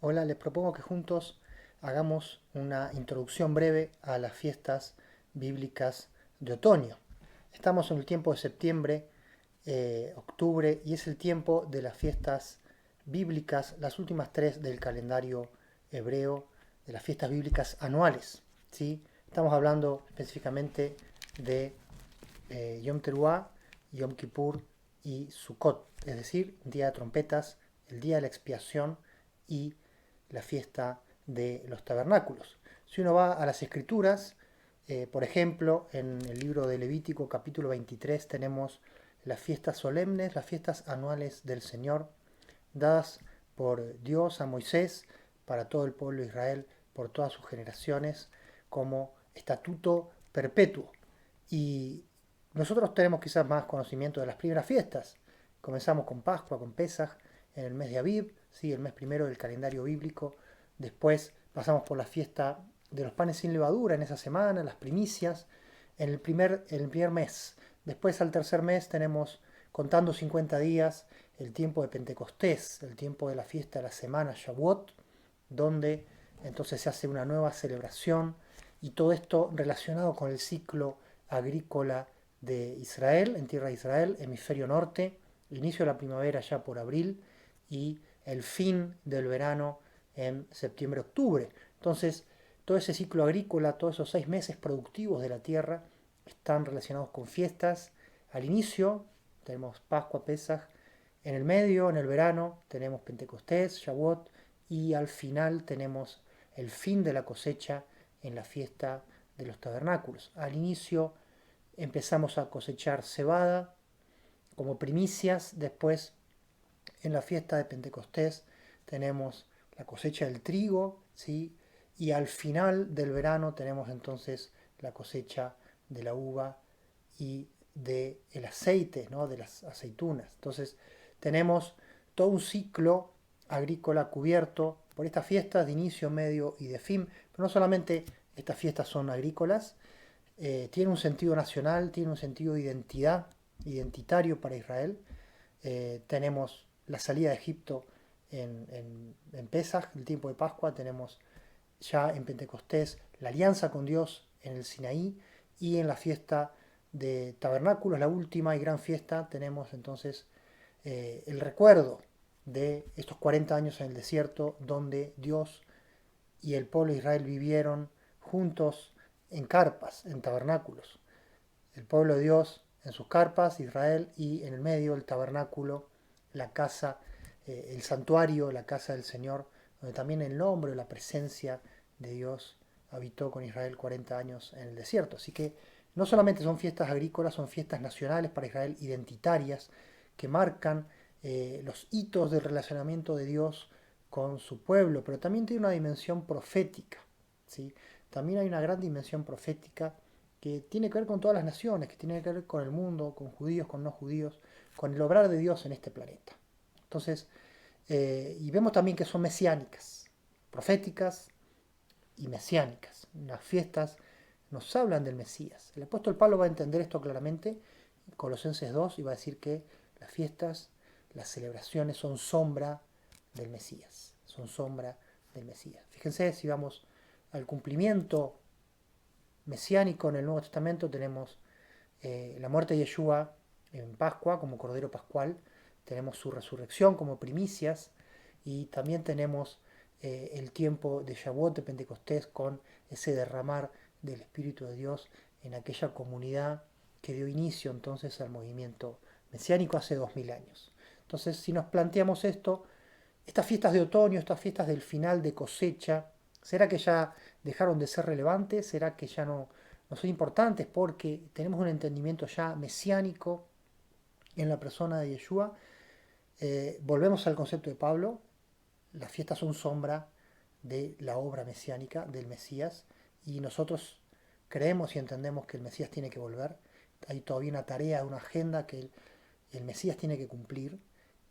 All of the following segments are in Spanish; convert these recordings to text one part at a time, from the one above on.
Hola, les propongo que juntos hagamos una introducción breve a las fiestas bíblicas de otoño. Estamos en el tiempo de septiembre, octubre, y es el tiempo de las fiestas bíblicas, las últimas tres del calendario hebreo, de las fiestas bíblicas anuales. ¿Sí? Estamos hablando específicamente de Yom Teruah, Yom Kippur y Sukkot, es decir, Día de Trompetas, el Día de la Expiación y la fiesta de los tabernáculos. Si uno va a las escrituras, por ejemplo, en el libro de Levítico capítulo 23 tenemos las fiestas solemnes, las fiestas anuales del Señor, dadas por Dios a Moisés para todo el pueblo de Israel, por todas sus generaciones, como estatuto perpetuo. Y nosotros tenemos quizás más conocimiento de las primeras fiestas. Comenzamos con Pascua, con Pesaj, en el mes de Aviv, ¿sí? El mes primero del calendario bíblico. Después pasamos por la fiesta de los panes sin levadura en esa semana, las primicias, en el primer mes. Después al tercer mes tenemos, contando 50 días, el tiempo de Pentecostés, el tiempo de la fiesta de la semana Shavuot, donde entonces se hace una nueva celebración y todo esto relacionado con el ciclo agrícola de Israel, en tierra de Israel, hemisferio norte, inicio de la primavera ya por abril y el fin del verano en septiembre-octubre. Entonces, todo ese ciclo agrícola, todos esos 6 meses productivos de la tierra están relacionados con fiestas. Al inicio tenemos Pascua, Pesaj, en el medio, en el verano, tenemos Pentecostés, Shavuot, y al final tenemos el fin de la cosecha en la fiesta de los tabernáculos. Al inicio empezamos a cosechar cebada como primicias, después en la fiesta de Pentecostés tenemos la cosecha del trigo, ¿sí? Y al final del verano tenemos entonces la cosecha de la uva y del aceite, ¿no? De las aceitunas. Entonces tenemos todo un ciclo agrícola cubierto por estas fiestas de inicio, medio y de fin. Pero no solamente estas fiestas son agrícolas, tienen un sentido nacional, tienen un sentido de identidad, identitario para Israel. Tenemos la salida de Egipto en Pesaj, el tiempo de Pascua, tenemos ya en Pentecostés la alianza con Dios en el Sinaí y en la fiesta de Tabernáculos, la última y gran fiesta, tenemos entonces el recuerdo de estos 40 años en el desierto donde Dios y el pueblo de Israel vivieron juntos en carpas, en tabernáculos. El pueblo de Dios en sus carpas, Israel, y en el medio el tabernáculo, la casa, el santuario, la casa del Señor, donde también el nombre, la presencia de Dios habitó con Israel 40 años en el desierto. Así que no solamente son fiestas agrícolas, son fiestas nacionales para Israel, identitarias, que marcan los hitos del relacionamiento de Dios con su pueblo, pero también tiene una dimensión profética. ¿Sí? También hay una gran dimensión profética que tiene que ver con todas las naciones, que tiene que ver con el mundo, con judíos, con no judíos, con el obrar de Dios en este planeta. Entonces, y vemos también que son mesiánicas, proféticas y mesiánicas. Las fiestas nos hablan del Mesías. El apóstol Pablo va a entender esto claramente en Colosenses 2 y va a decir que las fiestas, las celebraciones son sombra del Mesías. Son sombra del Mesías. Fíjense, si vamos al cumplimiento mesiánico en el Nuevo Testamento, tenemos la muerte de Yeshua en Pascua como Cordero Pascual, tenemos su resurrección como primicias y también tenemos el tiempo de Shavuot, de Pentecostés, con ese derramar del Espíritu de Dios en aquella comunidad que dio inicio entonces al movimiento mesiánico hace 2000 años. Entonces, si nos planteamos esto, estas fiestas de otoño, estas fiestas del final de cosecha, ¿será que ya dejaron de ser relevantes? ¿Será que ya no son importantes porque tenemos un entendimiento ya mesiánico en la persona de Yeshua? Volvemos al concepto de Pablo, las fiestas son sombra de la obra mesiánica del Mesías y nosotros creemos y entendemos que el Mesías tiene que volver. Hay todavía una tarea, una agenda que el Mesías tiene que cumplir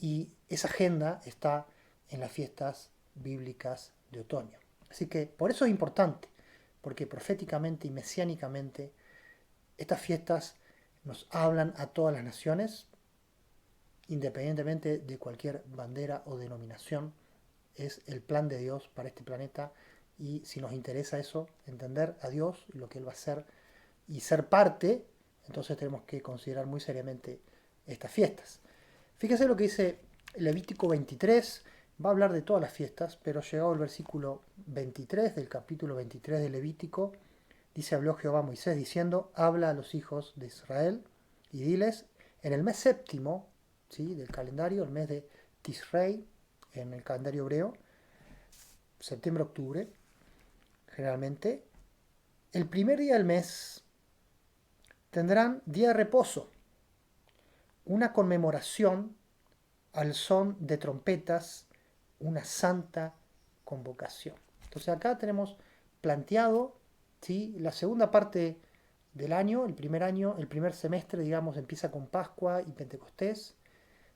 y esa agenda está en las fiestas bíblicas de otoño. Así que por eso es importante, porque proféticamente y mesiánicamente estas fiestas nos hablan a todas las naciones, independientemente de cualquier bandera o denominación. es el plan de Dios para este planeta y si nos interesa eso, entender a Dios y lo que Él va a hacer y ser parte, entonces tenemos que considerar muy seriamente estas fiestas. Fíjese lo que dice Levítico 23, va a hablar de todas las fiestas, pero llegado al versículo 23 del capítulo 23 de Levítico, dice, habló Jehová a Moisés diciendo, habla a los hijos de Israel y diles, en el mes séptimo, ¿sí?, del calendario, el mes de Tisrei, en el calendario hebreo, septiembre-octubre, generalmente, el primer día del mes tendrán día de reposo, una conmemoración al son de trompetas, una santa convocación. Entonces acá tenemos planteado, ¿sí?, la segunda parte del año, el primer semestre, digamos, empieza con Pascua y Pentecostés.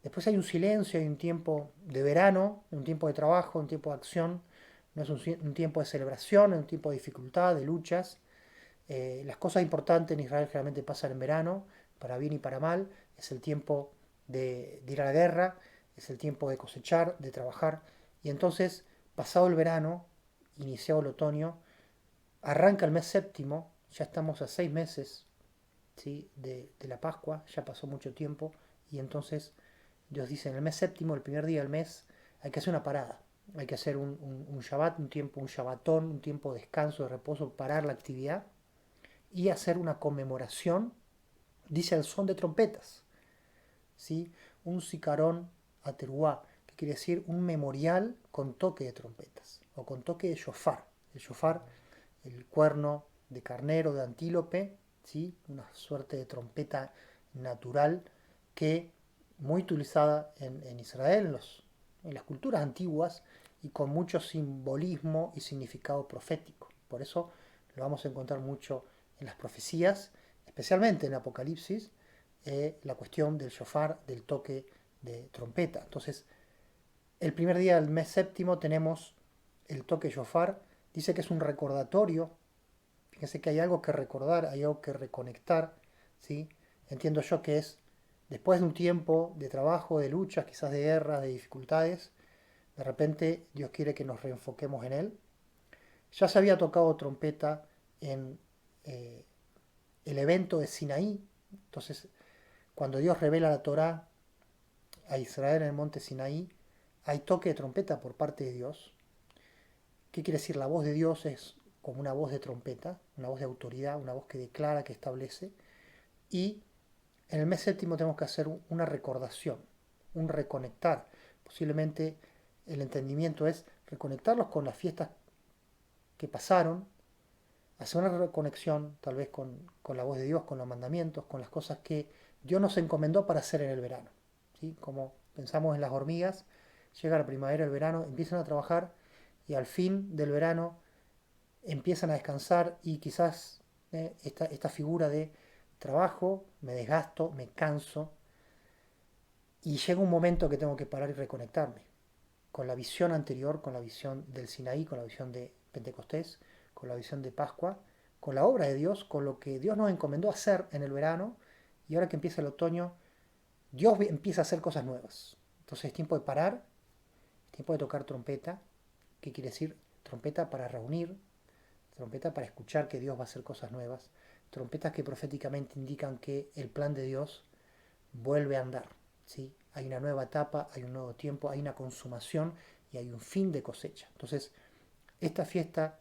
Después hay un silencio, hay un tiempo de verano, un tiempo de trabajo, un tiempo de acción. No es un tiempo de celebración, es un tiempo de dificultad, de luchas. Las cosas importantes en Israel generalmente pasan en verano, para bien y para mal. Es el tiempo de ir a la guerra, es el tiempo de cosechar, de trabajar. Y entonces, pasado el verano, iniciado el otoño, arranca el mes séptimo, ya estamos a 6 meses, ¿sí?, de la Pascua, ya pasó mucho tiempo. Y entonces Dios dice, en el mes séptimo, el primer día del mes, hay que hacer una parada. Hay que hacer un Shabbat, un tiempo, un Shabbatón, un tiempo de descanso, de reposo, parar la actividad y hacer una conmemoración, dice al son de trompetas, ¿sí? Un sicarón ateruá, que quiere decir un memorial con toque de trompetas, o con toque de shofar. El shofar, el cuerno de carnero, de antílope, ¿sí?, una suerte de trompeta natural que muy utilizada en Israel, en las culturas antiguas, y con mucho simbolismo y significado profético. Por eso lo vamos a encontrar mucho en las profecías, especialmente en Apocalipsis, la cuestión del shofar, del toque de trompeta. Entonces, el primer día del mes séptimo tenemos el toque shofar, dice que es un recordatorio, fíjense que hay algo que recordar, hay algo que reconectar, ¿sí? Entiendo yo que es después de un tiempo de trabajo, de luchas, quizás de guerras, de dificultades, de repente Dios quiere que nos reenfoquemos en Él. Ya se había tocado trompeta en eh, el evento de Sinaí. Entonces, cuando Dios revela la Torá a Israel en el monte Sinaí, hay toque de trompeta por parte de Dios. ¿Qué quiere decir? La voz de Dios es como una voz de trompeta, una voz de autoridad, una voz que declara, que establece. Y en el mes séptimo tenemos que hacer una recordación, un reconectar. Posiblemente el entendimiento es reconectarlos con las fiestas que pasaron, hacer una reconexión tal vez con la voz de Dios, con los mandamientos, con las cosas que Dios nos encomendó para hacer en el verano. ¿Sí? Como pensamos en las hormigas, llega la primavera, el verano, empiezan a trabajar y al fin del verano empiezan a descansar y quizás esta figura de trabajo, me desgasto, me canso y llega un momento que tengo que parar y reconectarme con la visión anterior, con la visión del Sinaí, con la visión de Pentecostés, con la visión de Pascua, con la obra de Dios, con lo que Dios nos encomendó hacer en el verano y ahora que empieza el otoño, Dios empieza a hacer cosas nuevas. Entonces es tiempo de parar, es tiempo de tocar trompeta. ¿Qué quiere decir? Trompeta para reunir, trompeta para escuchar que Dios va a hacer cosas nuevas, trompetas que proféticamente indican que el plan de Dios vuelve a andar. ¿Sí? Hay una nueva etapa, hay un nuevo tiempo, hay una consumación y hay un fin de cosecha. Entonces, esta fiesta,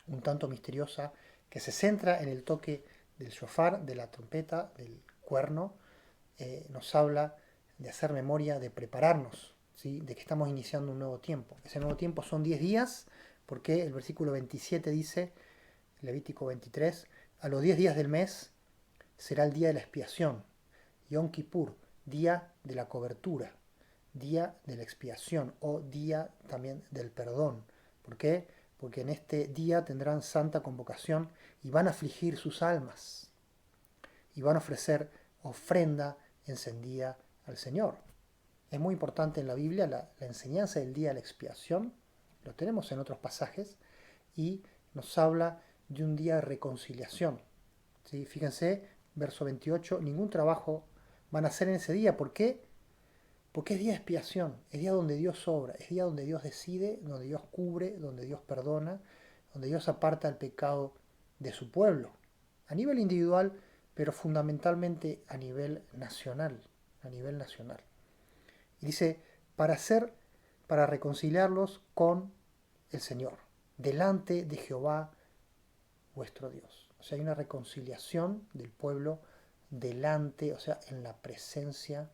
un tanto misteriosa, que se centra en el toque del shofar, de la trompeta, del cuerno, nos habla de hacer memoria, de prepararnos, ¿sí?, de que estamos iniciando un nuevo tiempo. Ese nuevo tiempo son 10 días, porque el versículo 27 dice, Levítico 23, a los 10 días del mes será el día de la expiación, Yom Kippur, día de la cobertura, día de la expiación o día también del perdón. ¿Por qué? Porque en este día tendrán santa convocación y van a afligir sus almas y van a ofrecer ofrenda encendida al Señor. Es muy importante en la Biblia la enseñanza del día de la expiación, lo tenemos en otros pasajes, y nos habla de un día de reconciliación. ¿Sí? Fíjense, verso 28, ningún trabajo van a hacer en ese día. ¿Por qué? Porque es día de expiación, es día donde Dios obra, es día donde Dios decide, donde Dios cubre, donde Dios perdona, donde Dios aparta el pecado de su pueblo, a nivel individual, pero fundamentalmente a nivel nacional, a nivel nacional. Y dice, para hacer, para reconciliarlos con el Señor, delante de Jehová vuestro Dios. O sea, hay una reconciliación del pueblo delante, o sea, en la presencia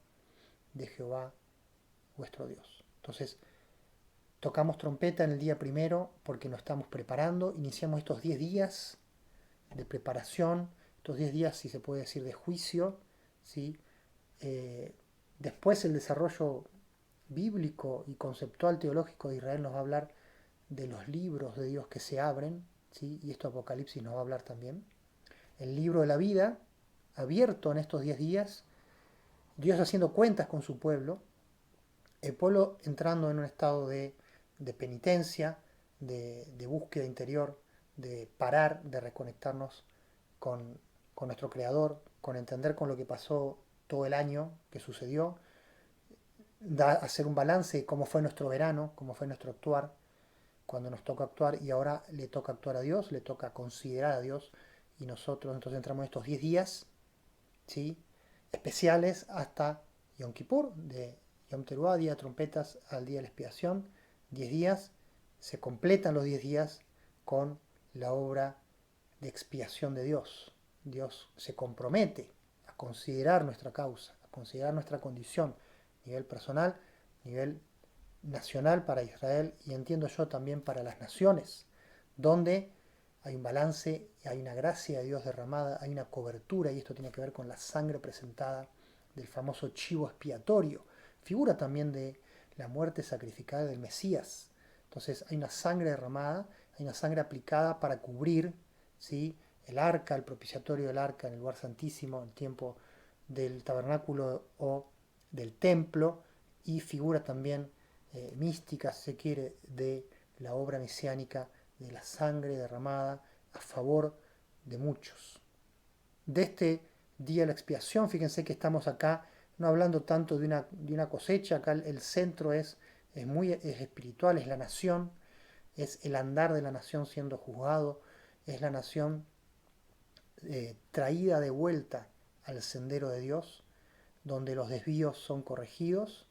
de Jehová vuestro Dios. Entonces, tocamos trompeta en el día primero porque nos estamos preparando, iniciamos estos 10 días de preparación, estos 10 días, si se puede decir, de juicio, ¿sí? Eh, Después el desarrollo bíblico y conceptual teológico de Israel nos va a hablar de los libros de Dios que se abren, ¿sí? Y esto Apocalipsis nos va a hablar también. El libro de la vida, abierto en estos 10 días, Dios haciendo cuentas con su pueblo, el pueblo entrando en un estado de penitencia, de búsqueda interior, de parar, de reconectarnos con, con nuestro Creador, con entender con lo que pasó todo el año que sucedió, hacer un balance de cómo fue nuestro verano, cómo fue nuestro actuar, cuando nos toca actuar y ahora le toca actuar a Dios, le toca considerar a Dios y nosotros entonces entramos en estos 10 días, ¿sí? Especiales hasta Yom Kippur, de Yom Teruah, día de trompetas, al día de la expiación, 10 días, se completan los 10 días con la obra de expiación de Dios. Dios se compromete a considerar nuestra causa, a considerar nuestra condición, a nivel personal, a nivel nacional para Israel y entiendo yo también para las naciones, donde hay un balance, hay una gracia de Dios derramada, hay una cobertura y esto tiene que ver con la sangre presentada del famoso chivo expiatorio, figura también de la muerte sacrificada del Mesías. Entonces hay una sangre derramada, hay una sangre aplicada para cubrir, ¿sí? El arca, el propiciatorio del arca en el lugar santísimo, el tiempo del tabernáculo o del templo, y figura también mística, si se quiere, de la obra mesiánica, de la sangre derramada a favor de muchos. De este día de la expiación, fíjense que estamos acá no hablando tanto de una cosecha, acá el centro es espiritual, es la nación, es el andar de la nación siendo juzgado, es la nación traída de vuelta al sendero de Dios, donde los desvíos son corregidos,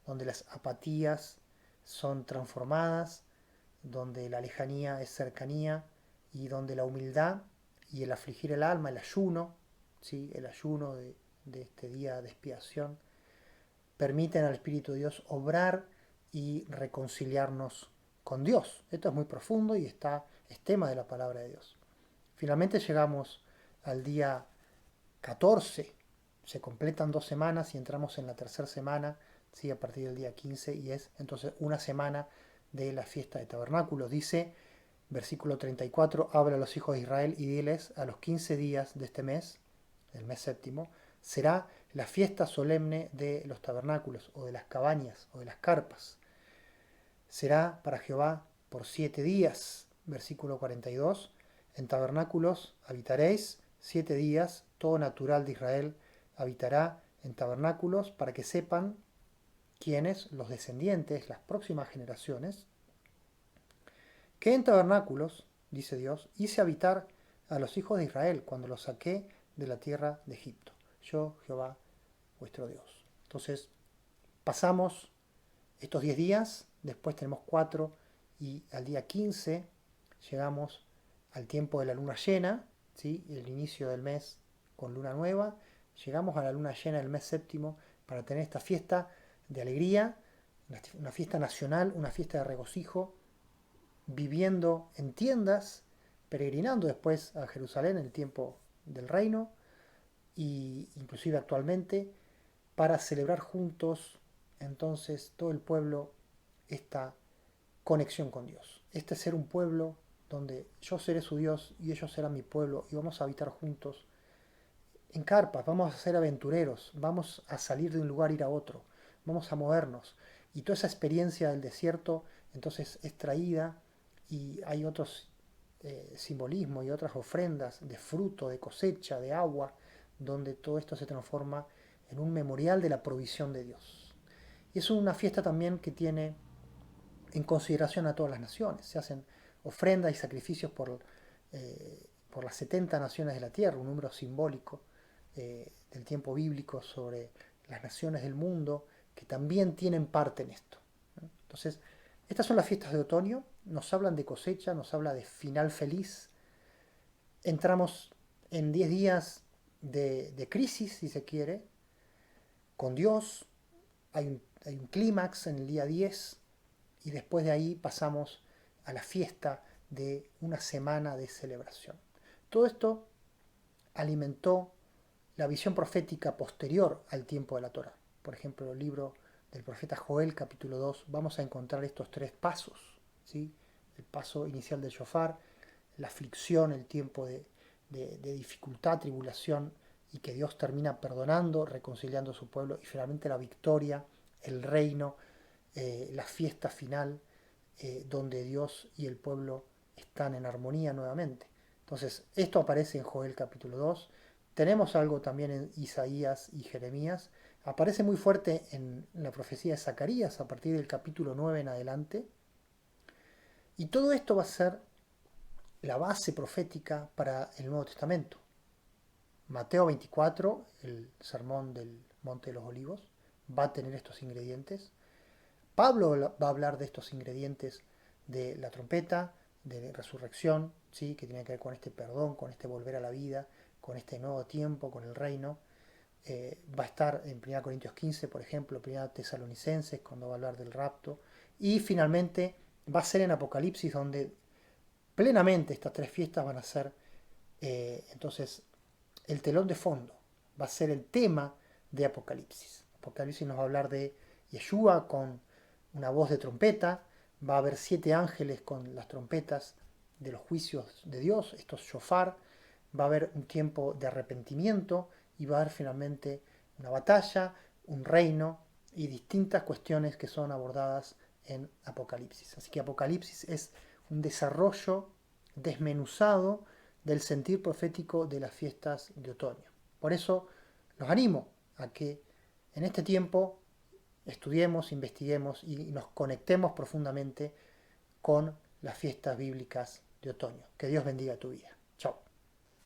donde las apatías son transformadas, donde la lejanía es cercanía y donde la humildad y el afligir el alma, el ayuno, ¿sí? El ayuno de este día de expiación, permiten al Espíritu de Dios obrar y reconciliarnos con Dios. Esto es muy profundo y es tema de la palabra de Dios. Finalmente llegamos al día 14, se completan 2 semanas y entramos en la tercera semana, ¿sí? A partir del día 15 y es entonces una semana de la fiesta de tabernáculos. Dice, versículo 34, habla a los hijos de Israel y diles, a los 15 días de este mes, el mes séptimo, será la fiesta solemne de los tabernáculos o de las cabañas o de las carpas. Será para Jehová por 7 días, versículo 42, en tabernáculos habitaréis 7 días, todo natural de Israel habitará en tabernáculos para que sepan quienes, los descendientes, las próximas generaciones, que en tabernáculos, dice Dios, hice habitar a los hijos de Israel cuando los saqué de la tierra de Egipto. Yo, Jehová, vuestro Dios. Entonces, pasamos estos 10 días, después tenemos 4 y al día 15 llegamos al tiempo de la luna llena, ¿sí? El inicio del mes con luna nueva. Llegamos a la luna llena del mes séptimo para tener esta fiesta de alegría, una fiesta nacional, una fiesta de regocijo, viviendo en tiendas, peregrinando después a Jerusalén en el tiempo del reino y inclusive actualmente para celebrar juntos entonces todo el pueblo esta conexión con Dios. Este ser un pueblo donde yo seré su Dios y ellos serán mi pueblo y vamos a habitar juntos en carpas, vamos a ser aventureros, vamos a salir de un lugar e ir a otro, vamos a movernos. Y toda esa experiencia del desierto entonces es traída y hay otros simbolismos y otras ofrendas de fruto, de cosecha, de agua, donde todo esto se transforma en un memorial de la provisión de Dios. Y es una fiesta también que tiene en consideración a todas las naciones. Se hacen ofrendas y sacrificios por las 70 naciones de la tierra, un número simbólico del tiempo bíblico sobre las naciones del mundo que también tienen parte en esto. Entonces, estas son las fiestas de otoño, nos hablan de cosecha, nos habla de final feliz. Entramos en 10 días de crisis, si se quiere, con Dios. Hay un clímax en el día 10 y después de ahí pasamos a la fiesta de una semana de celebración. Todo esto alimentó la visión profética posterior al tiempo de la Torá. Por ejemplo, el libro del profeta Joel, capítulo 2, vamos a encontrar estos tres pasos. ¿Sí? El paso inicial del shofar, la aflicción, el tiempo de dificultad, tribulación, y que Dios termina perdonando, reconciliando a su pueblo, y finalmente la victoria, el reino, la fiesta final, donde Dios y el pueblo están en armonía nuevamente. Entonces, esto aparece en Joel capítulo 2. Tenemos algo también en Isaías y Jeremías. Aparece muy fuerte en la profecía de Zacarías a partir del capítulo 9 en adelante. Y todo esto va a ser la base profética para el Nuevo Testamento. Mateo 24, el sermón del Monte de los Olivos, va a tener estos ingredientes. Pablo va a hablar de estos ingredientes de la trompeta, de resurrección, ¿sí? Que tiene que ver con este perdón, con este volver a la vida, con este nuevo tiempo, con el reino. Va a estar en 1 Corintios 15, por ejemplo, 1 Tesalonicenses, cuando va a hablar del rapto. Y finalmente va a ser en Apocalipsis, donde plenamente estas tres fiestas van a ser entonces el telón de fondo, va a ser el tema de Apocalipsis. Apocalipsis nos va a hablar de Yeshua con una voz de trompeta, va a haber 7 ángeles con las trompetas de los juicios de Dios, estos shofar, va a haber un tiempo de arrepentimiento y va a haber finalmente una batalla, un reino y distintas cuestiones que son abordadas en Apocalipsis. Así que Apocalipsis es un desarrollo desmenuzado del sentir profético de las fiestas de otoño. Por eso los animo a que en este tiempo estudiemos, investiguemos y nos conectemos profundamente con las fiestas bíblicas de otoño. Que Dios bendiga tu vida.